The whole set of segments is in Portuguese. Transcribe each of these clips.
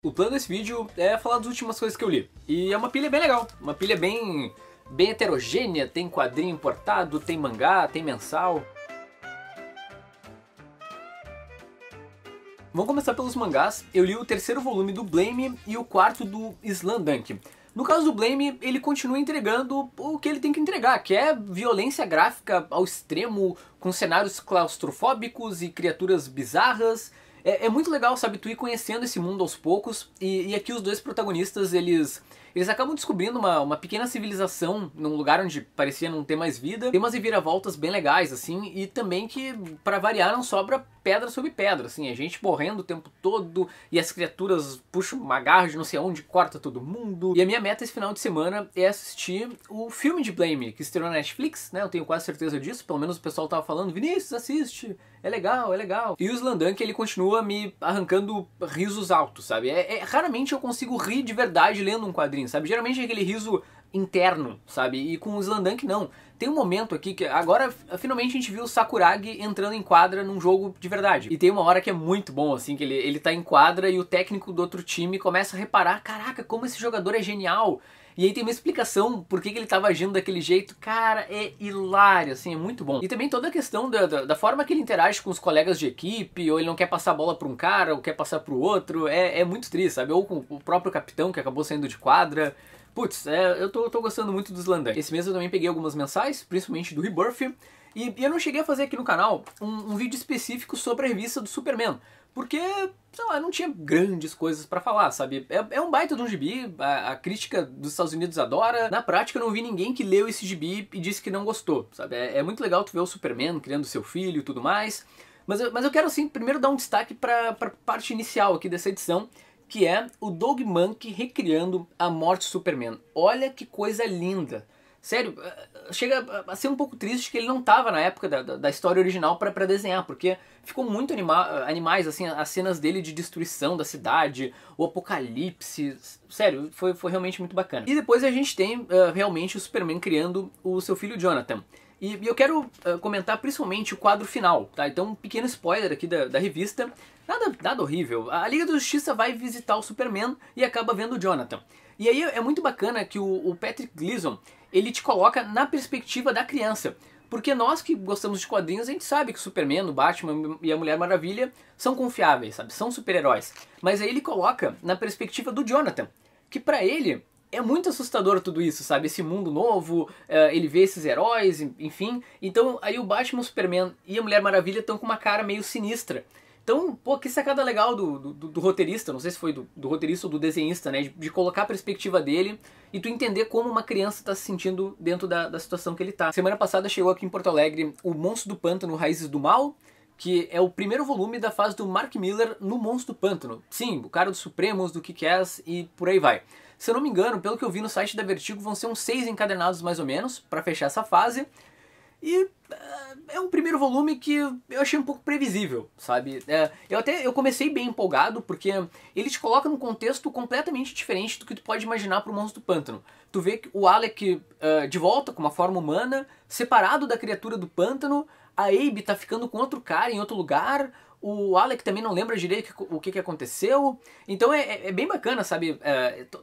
O plano desse vídeo é falar das últimas coisas que eu li. E é uma pilha bem legal, uma pilha bem heterogênea, tem quadrinho importado, tem mangá, tem mensal. Vamos começar pelos mangás. Eu li o terceiro volume do Blame e o quarto do Slamdunk. No caso do Blame, ele continua entregando o que ele tem que entregar, que é violência gráfica ao extremo, com cenários claustrofóbicos e criaturas bizarras. É muito legal, sabe, tu ir conhecendo esse mundo aos poucos, e aqui os dois protagonistas, eles acabam descobrindo uma pequena civilização num lugar onde parecia não ter mais vida. Tem umas reviravoltas bem legais, assim, e também que, pra variar, não sobra pedra sobre pedra, assim, a gente morrendo o tempo todo, e as criaturas puxam uma garra de não sei onde, corta todo mundo. E a minha meta esse final de semana é assistir o filme de Blame, que estreou na Netflix, né, eu tenho quase certeza disso, pelo menos o pessoal tava falando, Vinícius, assiste, é legal, é legal. E o Slamdunk, ele continua me arrancando risos altos, sabe, raramente eu consigo rir de verdade lendo um quadrinho, sabe, geralmente é aquele riso interno, sabe, e com o Slamdunk não. Tem um momento aqui que agora finalmente a gente viu o Sakuragi entrando em quadra num jogo de verdade. E tem uma hora que é muito bom, assim, que ele tá em quadra e o técnico do outro time começa a reparar, caraca, como esse jogador é genial. E aí tem uma explicação por que ele tava agindo daquele jeito. Cara, é hilário, assim, é muito bom. E também toda a questão da forma que ele interage com os colegas de equipe, ou ele não quer passar a bola pra um cara, ou quer passar pro outro, é muito triste, sabe? Ou com o próprio capitão que acabou saindo de quadra. Putz, eu tô gostando muito do Slamdunk. Esse mês eu também peguei algumas mensais, principalmente do Rebirth, e eu não cheguei a fazer aqui no canal um vídeo específico sobre a revista do Superman, porque, sei lá, não tinha grandes coisas pra falar, sabe? É um baita de um gibi, a crítica dos Estados Unidos adora. Na prática eu não vi ninguém que leu esse gibi e disse que não gostou, sabe? É muito legal tu ver o Superman criando seu filho e tudo mais, mas eu quero, assim, primeiro dar um destaque pra parte inicial aqui dessa edição, que é o Doug Mahnke recriando a morte do Superman. Olha que coisa linda. Sério, chega a ser um pouco triste que ele não estava na época da história original para desenhar, porque ficou muito animais, assim, as cenas dele de destruição da cidade, o apocalipse, sério, foi realmente muito bacana. E depois a gente tem realmente o Superman criando o seu filho Jonathan. E eu quero comentar principalmente o quadro final, tá? Então um pequeno spoiler aqui da revista, nada horrível. A Liga da Justiça vai visitar o Superman e acaba vendo o Jonathan. E aí é muito bacana que o Patrick Gleason, ele te coloca na perspectiva da criança. Porque nós que gostamos de quadrinhos, a gente sabe que o Superman, o Batman e a Mulher Maravilha são confiáveis, sabe? São super-heróis. Mas aí ele coloca na perspectiva do Jonathan, que pra ele é muito assustador tudo isso, sabe? Esse mundo novo, ele vê esses heróis, enfim. Então aí o Batman, o Superman e a Mulher Maravilha estão com uma cara meio sinistra. Então, pô, que sacada legal do roteirista, não sei se foi do roteirista ou do desenhista, né? De colocar a perspectiva dele e tu entender como uma criança tá se sentindo dentro da situação que ele tá. Semana passada chegou aqui em Porto Alegre o Monstro do Pântano, Raízes do Mal, que é o primeiro volume da fase do Mark Millar no Monstro do Pântano. Sim, o cara dos Supremos, do Kick-Ass e por aí vai. Se eu não me engano, pelo que eu vi no site da Vertigo, vão ser uns 6 encadernados mais ou menos, pra fechar essa fase. E é um primeiro volume que eu achei um pouco previsível, sabe? Eu comecei bem empolgado, porque ele te coloca num contexto completamente diferente do que tu pode imaginar pro Monstro do Pântano. Tu vê o Alec de volta com uma forma humana, separado da criatura do pântano, a Abe tá ficando com outro cara em outro lugar, o Alec também não lembra direito o que aconteceu. Então é bem bacana, sabe?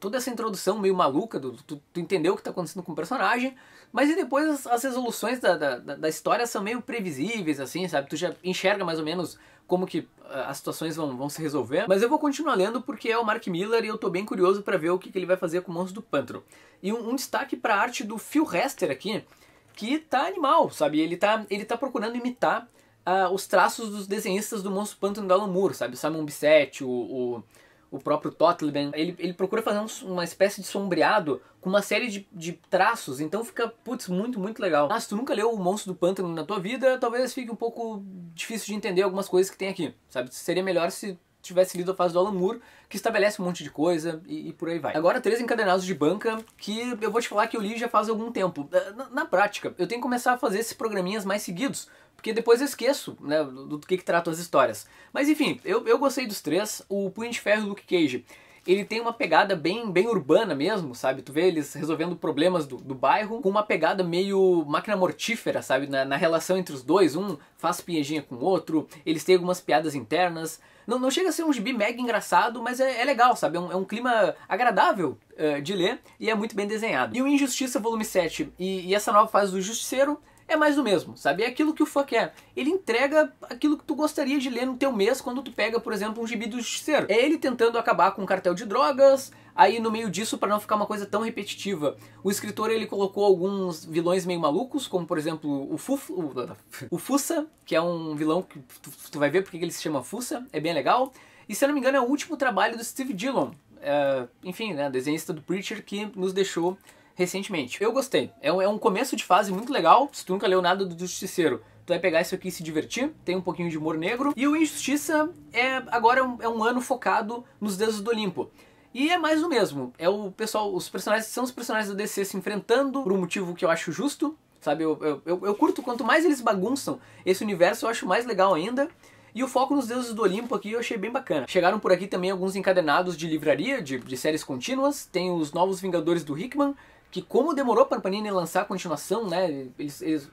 Toda essa introdução meio maluca, tu entendeu o que tá acontecendo com o personagem, mas e depois as resoluções da história são meio previsíveis, assim, sabe? Tu já enxerga mais ou menos como que as situações vão se resolver. Mas eu vou continuar lendo porque é o Mark Millar e eu tô bem curioso pra ver o que ele vai fazer com o Monstro do Pântano. E um destaque pra arte do Phil Hester aqui, que tá animal, sabe? Ele tá procurando imitar os traços dos desenhistas do Monstro do Pântano do Alan Moore, sabe? O Simon Bissett, o próprio Totleben. Ele procura fazer uma espécie de sombreado com uma série de traços, então fica, putz, muito legal. Se tu nunca leu o Monstro do Pântano na tua vida, talvez fique um pouco difícil de entender algumas coisas que tem aqui, sabe? Seria melhor se tivesse lido a fase do Alan Moore, que estabelece um monte de coisa e por aí vai. Agora, 3 encadernados de banca, que eu vou te falar que eu li já faz algum tempo. Na prática, eu tenho que começar a fazer esses programinhas mais seguidos, porque depois eu esqueço, né, do que tratam as histórias. Mas enfim, eu gostei dos 3. O Punho de Ferro e o Luke Cage, ele tem uma pegada bem urbana mesmo, sabe? Tu vê eles resolvendo problemas do bairro com uma pegada meio máquina mortífera, sabe? Na relação entre os dois, um faz piadinha com o outro, eles têm algumas piadas internas. Não chega a ser um gibi mega engraçado, mas é legal, sabe? É um clima agradável de ler e é muito bem desenhado. E o Injustiça Volume 7 e essa nova fase do Justiceiro é mais do mesmo, sabe? É aquilo que o fã quer. Ele entrega aquilo que tu gostaria de ler no teu mês quando tu pega, por exemplo, um gibi do Justiceiro. É ele tentando acabar com um cartel de drogas, aí no meio disso, para não ficar uma coisa tão repetitiva, o escritor ele colocou alguns vilões meio malucos, como por exemplo o Fussa, que é um vilão que tu vai ver porque ele se chama Fussa, é bem legal. E se eu não me engano é o último trabalho do Steve Dillon, enfim, né, desenhista do Preacher, que nos deixou recentemente. Eu gostei. É um começo de fase muito legal. Se tu nunca leu nada do Justiceiro, tu vai pegar isso aqui e se divertir. Tem um pouquinho de humor negro. E o Injustiça agora é um ano focado nos deuses do Olimpo. E é mais do mesmo. É o pessoal, os personagens são os personagens da DC se enfrentando por um motivo que eu acho justo. Sabe, eu curto, quanto mais eles bagunçam esse universo, eu acho mais legal ainda. E o foco nos deuses do Olimpo aqui eu achei bem bacana. Chegaram por aqui também alguns encadernados de livraria, de séries contínuas. Tem os Novos Vingadores do Hickman, que como demorou para a Panini lançar a continuação, né,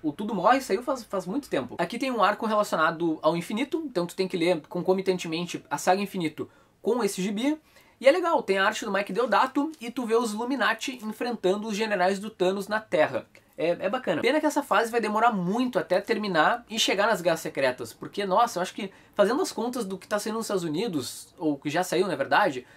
o Tudo Morre saiu faz muito tempo. Aqui tem um arco relacionado ao infinito, então tu tem que ler concomitantemente a saga Infinito com esse gibi. E é legal, tem a arte do Mike Deodato e tu vê os Illuminati enfrentando os generais do Thanos na Terra. É bacana. Pena que essa fase vai demorar muito até terminar e chegar nas Guerras Secretas, porque, nossa, eu acho que fazendo as contas do que está saindo nos Estados Unidos, ou que já saiu, na verdade,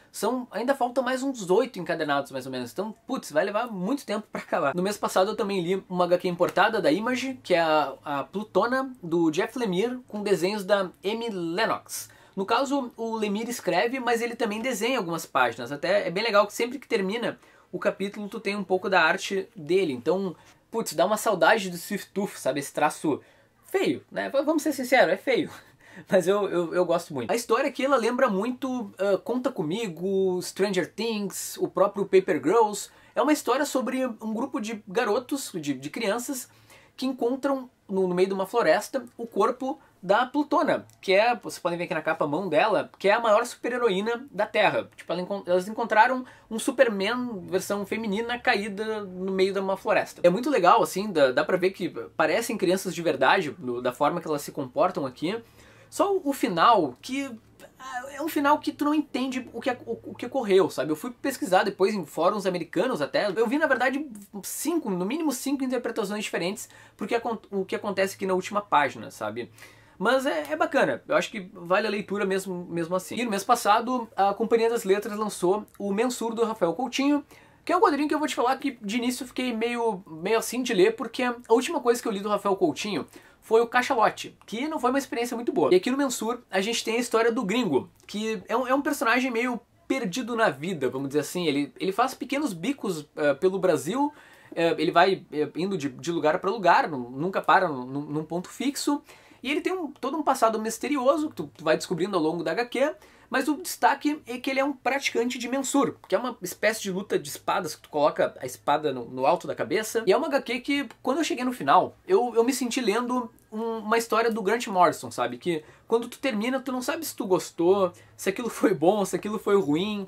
ainda faltam mais uns 8 encadernados, mais ou menos. Então, putz, vai levar muito tempo para acabar. No mês passado eu também li uma HQ importada da Image, que é a Plutona, do Jeff Lemire, com desenhos da Amy Lennox. No caso, o Lemire escreve, mas ele também desenha algumas páginas. Até é bem legal que sempre que termina o capítulo, tu tem um pouco da arte dele. Então, putz, dá uma saudade do Swift Tooth, sabe? Esse traço feio, né? Vamos ser sinceros, é feio. Mas eu gosto muito. A história aqui, ela lembra muito Conta Comigo, Stranger Things, o próprio Paper Girls. É uma história sobre um grupo de garotos, de crianças, que encontram no meio de uma floresta o corpo da Plutona, que é, vocês podem ver aqui na capa a mão dela, que é a maior super-heroína da Terra. Tipo, elas encontraram um Superman versão feminina caída no meio de uma floresta. É muito legal, assim, dá pra ver que parecem crianças de verdade, da forma que elas se comportam aqui. Só o final, que é um final que tu não entende o que ocorreu, sabe? Eu fui pesquisar depois em fóruns americanos até, eu vi na verdade no mínimo 5 interpretações diferentes porque o que acontece aqui na última página, sabe? Mas é bacana, eu acho que vale a leitura mesmo assim. E no mês passado, a Companhia das Letras lançou o Mensur do Rafael Coutinho, que é um quadrinho que eu vou te falar que de início eu fiquei meio assim de ler, porque a última coisa que eu li do Rafael Coutinho foi o Cachalote, que não foi uma experiência muito boa. E aqui no Mensur a gente tem a história do Gringo, que é um personagem meio perdido na vida, vamos dizer assim. Ele faz pequenos bicos pelo Brasil, ele vai indo de lugar para lugar, nunca para num ponto fixo. E ele tem todo um passado misterioso que tu vai descobrindo ao longo da HQ, mas o destaque é que ele é um praticante de Mensur, que é uma espécie de luta de espadas, que tu coloca a espada no alto da cabeça. E é uma HQ que, quando eu cheguei no final, eu me senti lendo uma história do Grant Morrison, sabe? Que quando tu termina, tu não sabe se tu gostou, se aquilo foi bom, se aquilo foi ruim.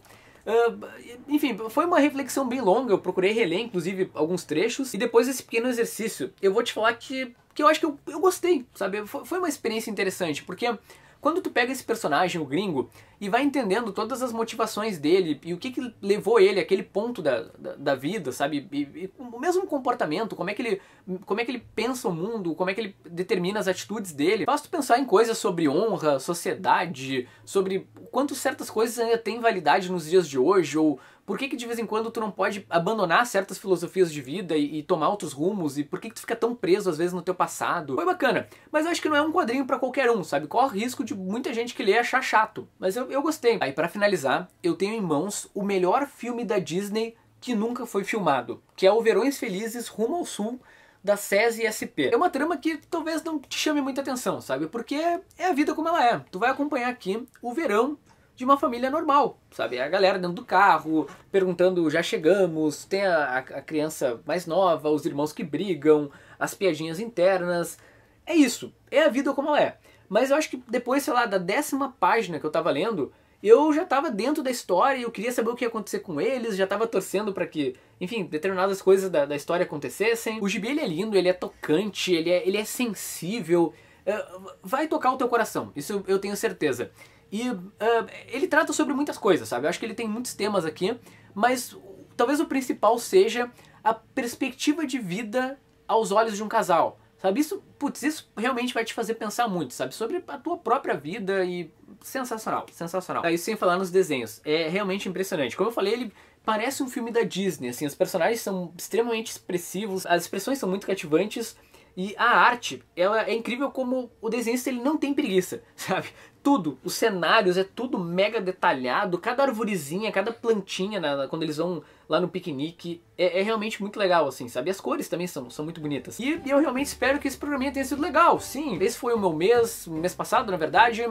Enfim, foi uma reflexão bem longa, eu procurei reler, inclusive, alguns trechos. E depois desse pequeno exercício, eu vou te falar que eu acho que eu gostei, sabe? Foi uma experiência interessante, porque quando tu pega esse personagem, o Gringo, e vai entendendo todas as motivações dele e o que levou ele àquele ponto da vida, sabe? E o mesmo comportamento, como é que ele pensa o mundo, como é que ele determina as atitudes dele. Faz tu pensar em coisas sobre honra, sociedade, sobre quanto certas coisas ainda têm validade nos dias de hoje, ou por que de vez em quando tu não pode abandonar certas filosofias de vida e tomar outros rumos, e por que tu fica tão preso às vezes no teu passado. Foi bacana, mas eu acho que não é um quadrinho pra qualquer um, sabe? Corre risco de muita gente que lê achar chato, mas eu gostei. Aí pra finalizar, eu tenho em mãos o melhor filme da Disney que nunca foi filmado, que é o Verões Felizes Rumo ao Sul, da SESI SP. É uma trama que talvez não te chame muita atenção, sabe? Porque é a vida como ela é. Tu vai acompanhar aqui o verão de uma família normal, sabe? A galera dentro do carro, perguntando, já chegamos, tem a criança mais nova, os irmãos que brigam, as piadinhas internas. É isso, é a vida como ela é. Mas eu acho que depois, sei lá, da 10ª página que eu tava lendo, eu já tava dentro da história e eu queria saber o que ia acontecer com eles, já tava torcendo pra que, enfim, determinadas coisas da história acontecessem. O gibi, ele é lindo, ele é tocante, ele é sensível, vai tocar o teu coração, isso eu tenho certeza. E ele trata sobre muitas coisas, sabe? Eu acho que ele tem muitos temas aqui, mas talvez o principal seja a perspectiva de vida aos olhos de um casal, sabe? Isso realmente vai te fazer pensar muito, sabe? Sobre a tua própria vida e sensacional, sensacional. Isso sem falar nos desenhos, é realmente impressionante. Como eu falei, ele parece um filme da Disney, assim, os personagens são extremamente expressivos, as expressões são muito cativantes e a arte, ela é incrível como o desenhista ele não tem preguiça, sabe? Tudo, os cenários, é tudo mega detalhado, cada arvorezinha, cada plantinha, quando eles vão lá no piquenique, é realmente muito legal, assim, sabe? E as cores também são muito bonitas. E eu realmente espero que esse programinha tenha sido legal, sim. Esse foi o meu mês passado, na verdade.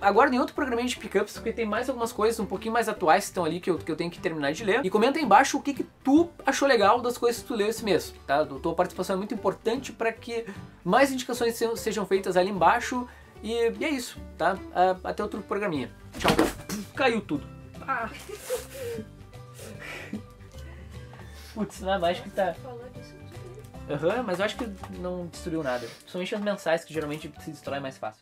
Agora tem outro programinha de pickups, porque tem mais algumas coisas um pouquinho mais atuais que estão ali que eu tenho que terminar de ler. E comenta aí embaixo o que tu achou legal das coisas que tu leu esse mês, tá? A tua participação é muito importante para que mais indicações sejam feitas ali embaixo. E é isso, tá? Até outro programinha. Tchau. Caiu tudo. Ah. Putz, não, mas acho que tá... mas eu acho que não destruiu nada. Principalmente as mensais, que geralmente se destrói mais fácil.